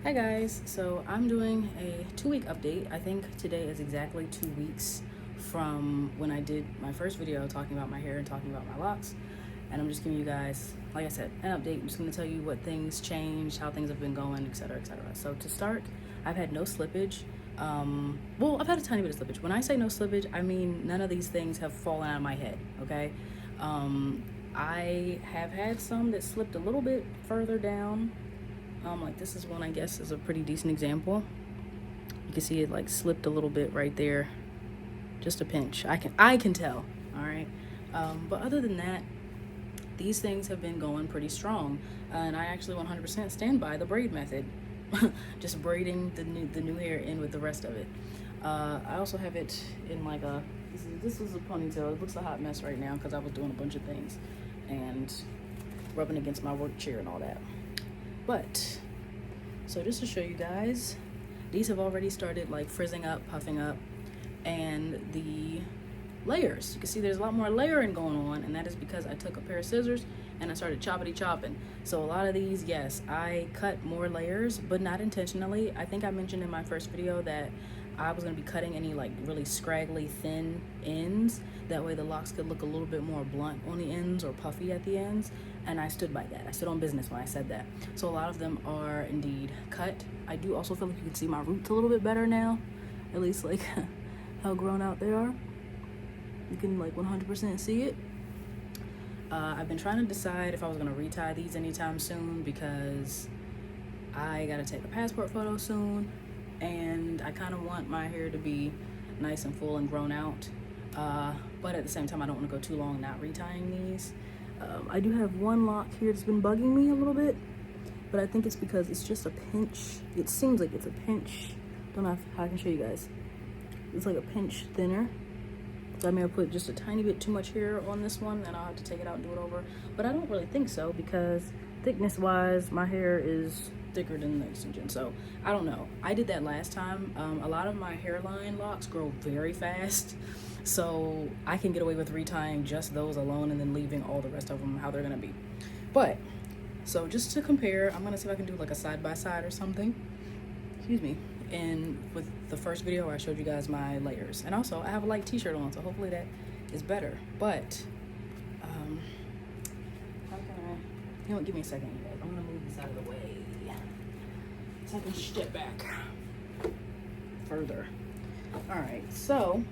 Hi guys, so I'm doing a 2-week update. I think today is exactly 2 weeks from when I did my first video talking about my hair and talking about my locks. And I'm just giving you guys, like I said, an update. I'm just gonna tell you what things changed, how things have been going, etc., etc. So to start, I've had no slippage. Well, I've had a tiny bit of slippage. When I say no slippage, I mean none of these things have fallen out of my head, okay? I have had some that slipped a little bit further down. Like this is one I guess is a pretty decent example. You can see it like slipped a little bit right there, just a pinch. I can tell. All right, but other than that, these things have been going pretty strong, and I actually 100% stand by the braid method. Just braiding the new hair in with the rest of it. I also have it in like a this was a ponytail. It looks a hot mess right now because I was doing a bunch of things and rubbing against my work chair and all that. But so just to show you guys, these have already started like frizzing up, puffing up, and the layers, you can see there's a lot more layering going on, and that is because I took a pair of scissors and I started chopping. So a lot of these, yes, I cut more layers, but not intentionally. I think I mentioned in my first video that I was going to be cutting any like really scraggly thin ends, that way the locks could look a little bit more blunt on the ends or puffy at the ends, and I stood by that. I stood on business when I said that. So a lot of them are indeed cut. I do also feel like you can see my roots a little bit better now, at least like how grown out they are. You can like 100% see it. I've been trying to decide if I was going to retie these anytime soon because I got to take a passport photo soon, and I kind of want my hair to be nice and full and grown out, but at the same time I don't want to go too long not retying these. I do have one lock here that's been bugging me a little bit, but I think it's because it's just a pinch. It seems like it's a pinch. Don't know how I can show you guys. It's like a pinch thinner. So I may have put just a tiny bit too much hair on this one, and I'll have to take it out and do it over. But I don't really think so, because thickness wise my hair is thicker than the extension, so I don't know. I did that last time. A lot of my hairline locks grow very fast, so I can get away with retying just those alone and then leaving all the rest of them how they're gonna be. But so just to compare, I'm gonna see if I can do like a side-by-side or something, excuse me, and with the first video where I showed you guys my layers. And also I have a light t-shirt on, so hopefully that is better. But how can I, you know what, give me a second, you guys. I'm gonna move this out of the way so I can step back further. All right, so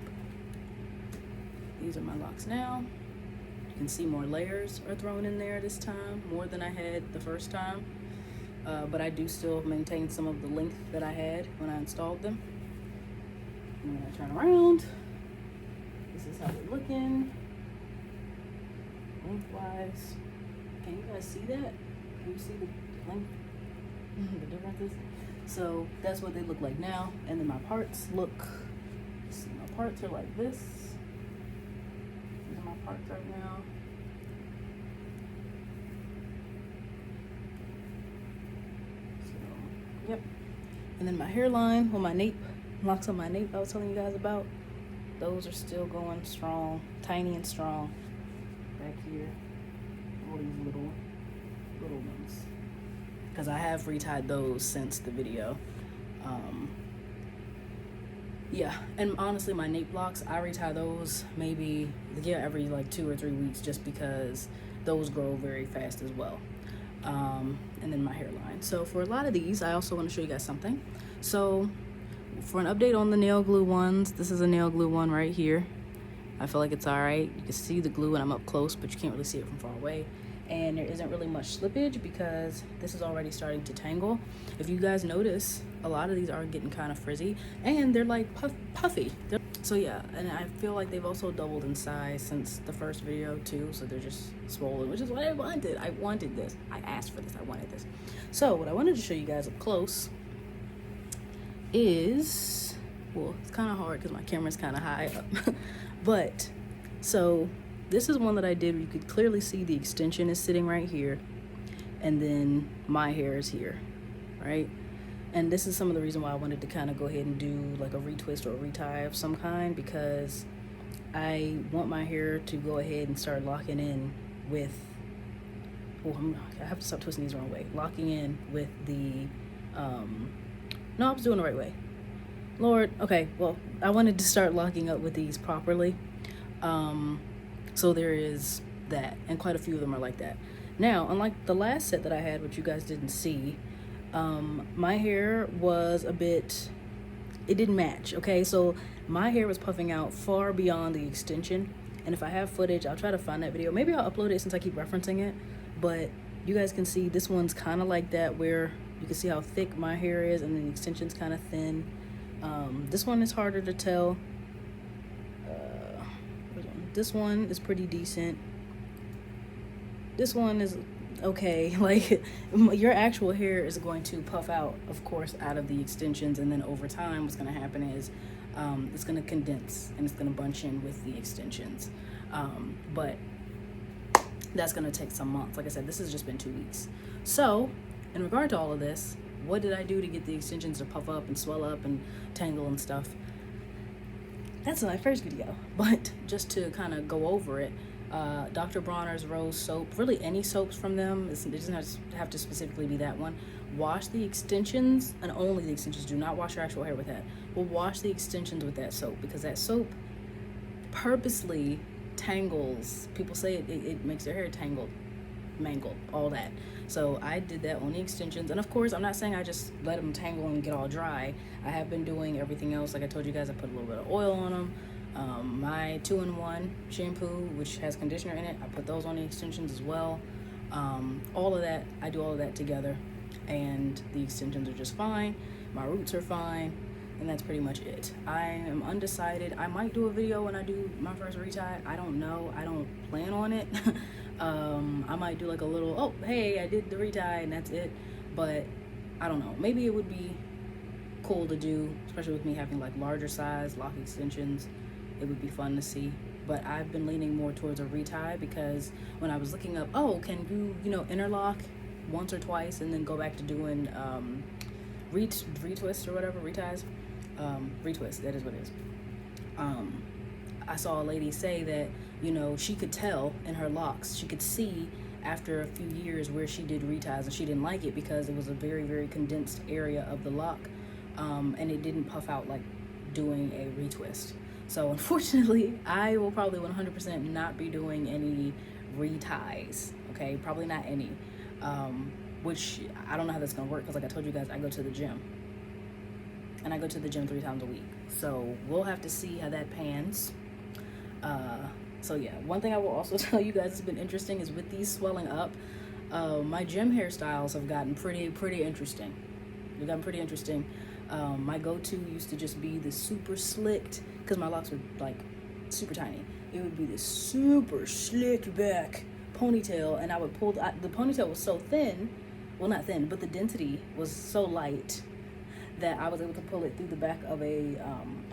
these are my locks now. You can see more layers are thrown in there this time, more than I had the first time. But I do still maintain some of the length that I had when I installed them. And when I turn around, this is how they're looking lengthwise. Can you guys see that? Can you see the length, the differences? So that's what they look like now. And then my parts look, let's see, my parts are like this. These are my parts right now. Yep. And then my hairline, well, my nape locks on my nape I was telling you guys about, those are still going strong, tiny and strong back here. All these little ones, because I have retied those since the video. Yeah, and honestly my Nape Locs, I retie those maybe every like 2 or 3 weeks, just because those grow very fast as well. And then my hairline. So for a lot of these, I also want to show you guys something. So for an update on the nail glue ones, this is a nail glue one right here. I feel like it's all right. You can see the glue when I'm up close, but you can't really see it from far away. And there isn't really much slippage because this is already starting to tangle. If you guys notice, a lot of these are getting kind of frizzy, and they're like puffy. So yeah, and I feel like they've also doubled in size since the first video too, so they're just swollen, which is what I wanted. I wanted this. I asked for this. I wanted this. So what I wanted to show you guys up close is, well, it's kind of hard because my camera's kind of high up. But so this is one that I did where you could clearly see the extension is sitting right here, and then my hair is here, right? And this is some of the reason why I wanted to kind of go ahead and do like a retwist or a retie of some kind, because I want my hair to go ahead and start locking in with, I have to stop twisting these the wrong way, locking in with the No, I was doing the right way. Lord, okay, well, I wanted to start locking up with these properly. So there is that, and quite a few of them are like that. Now, unlike the last set that I had, which you guys didn't see, my hair was a bit, it didn't match, okay? So my hair was puffing out far beyond the extension, and if I have footage, I'll try to find that video. Maybe I'll upload it since I keep referencing it, but you guys can see this one's kind of like that, where you can see how thick my hair is, and then the extension's kind of thin. This one is harder to tell. This one is pretty decent. This one is okay. Like, your actual hair is going to puff out, of course, out of the extensions, and then over time what's going to happen is it's going to condense and it's going to bunch in with the extensions. But that's going to take some months. Like I said, this has just been 2 weeks. So in regard to all of this, what did I do to get the extensions to puff up and swell up and tangle and stuff? That's my first video, but just to kind of go over it, Dr. Bronner's Rose soap, really any soaps from them, it doesn't have to specifically be that one. Wash the extensions, and only the extensions. Do not wash your actual hair with that. But wash the extensions with that soap, because that soap purposely tangles. People say it makes their hair tangled, mangled, all that. So I did that on the extensions, and of course I'm not saying I just let them tangle and get all dry. I have been doing everything else. Like I told you guys, I put a little bit of oil on them. My 2-in-1 shampoo, which has conditioner in it, I put those on the extensions as well. All of that, I do all of that together, and the extensions are just fine. My roots are fine, and that's pretty much it. I am undecided. I might do a video when I do my first retie. I don't know. I don't plan on it. I might do like a little, oh, hey, I did the retie, and that's it. But I don't know. Maybe it would be cool to do, especially with me having like larger size lock extensions. It would be fun to see. But I've been leaning more towards a retie, because when I was looking up, oh, can you interlock once or twice and then go back to doing retwist or whatever, reties? Retwist, that is what it is. I saw a lady say that, she could tell in her locks, she could see after a few years where she did reties, and she didn't like it because it was a very, very condensed area of the lock, and it didn't puff out like doing a retwist. So unfortunately, I will probably 100% not be doing any reties, okay? Probably not any, which I don't know how that's gonna work, because like I told you guys, I go to the gym. And I go to the gym 3 times a week. So we'll have to see how that pans. So yeah, one thing I will also tell you guys has been interesting is with these swelling up, my gym hairstyles have gotten pretty interesting. They've gotten pretty interesting. My go-to used to just be the super slicked, because my locks were like super tiny. It would be this super slicked back ponytail, and I would pull, the ponytail was so thin, well not thin, but the density was so light that I was able to pull it through the back of a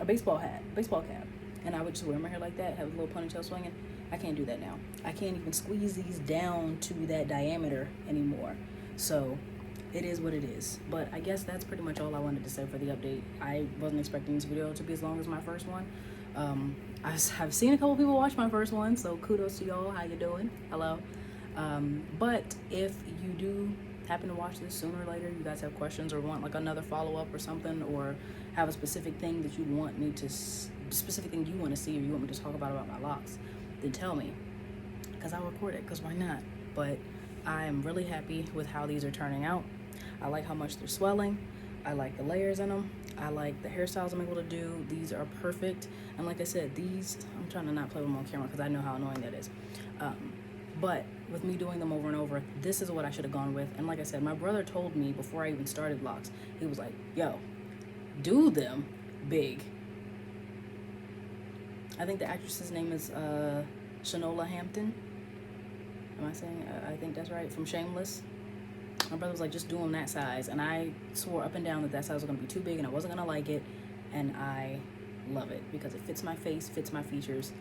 baseball cap. And I would just wear my hair like that, have a little ponytail swinging. I can't do that now. I can't even squeeze these down to that diameter anymore. So it is what it is. But I guess that's pretty much all I wanted to say for the update. I wasn't expecting this video to be as long as my first one. I have seen a couple people watch my first one, so kudos to y'all. How you doing? Hello. But if you do happen to watch this sooner or later, you guys have questions or want like another follow-up or something, or have a specific thing that you want me to, specific thing you want to see, or you want me to talk about my locks, then tell me, because I'll record it, because why not? But I am really happy with how these are turning out. I like how much they're swelling. I like the layers in them. I like the hairstyles I'm able to do. These are perfect. And like I said, these, I'm trying to not play with them on camera because I know how annoying that is. But with me doing them over and over, this is what I should have gone with. And like I said, my brother told me before I even started locks, he was like, yo, do them big. I think the actress's name is Shanola Hampton. Am I saying, I think that's right, from Shameless. My brother was like, just do them that size. And I swore up and down that size was going to be too big and I wasn't going to like it. And I love it because it fits my face, fits my features.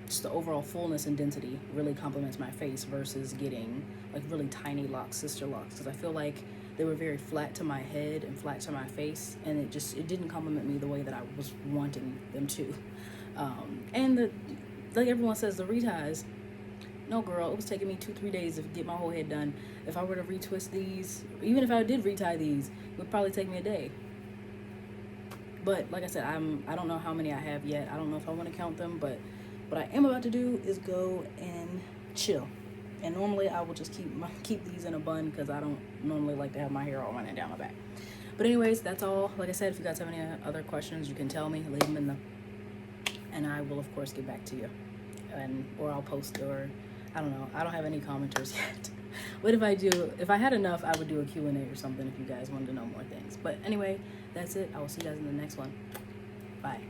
Just the overall fullness and density really complements my face versus getting like really tiny locks, sister locks. Because I feel like they were very flat to my head and flat to my face. And it didn't complement me the way that I was wanting them to. And like everyone says, the reties, No, girl, it was taking me 2-3 days to get my whole head done. If I were to retwist these, even if I did retie these, it would probably take me a day. But like I said, I don't know how many I have yet. I don't know if I want to count them, but what I am about to do is go and chill. And normally I will just keep these in a bun because I don't normally like to have my hair all running down my back. But anyways, that's all. Like I said, if you guys have any other questions, you can tell me, leave them in the, and I will of course get back to you, or I'll post, or I don't know. I don't have any commenters yet. But if I do, if I had enough, I would do a Q&A or something if you guys wanted to know more things. But anyway, that's it. I will see you guys in the next one. Bye.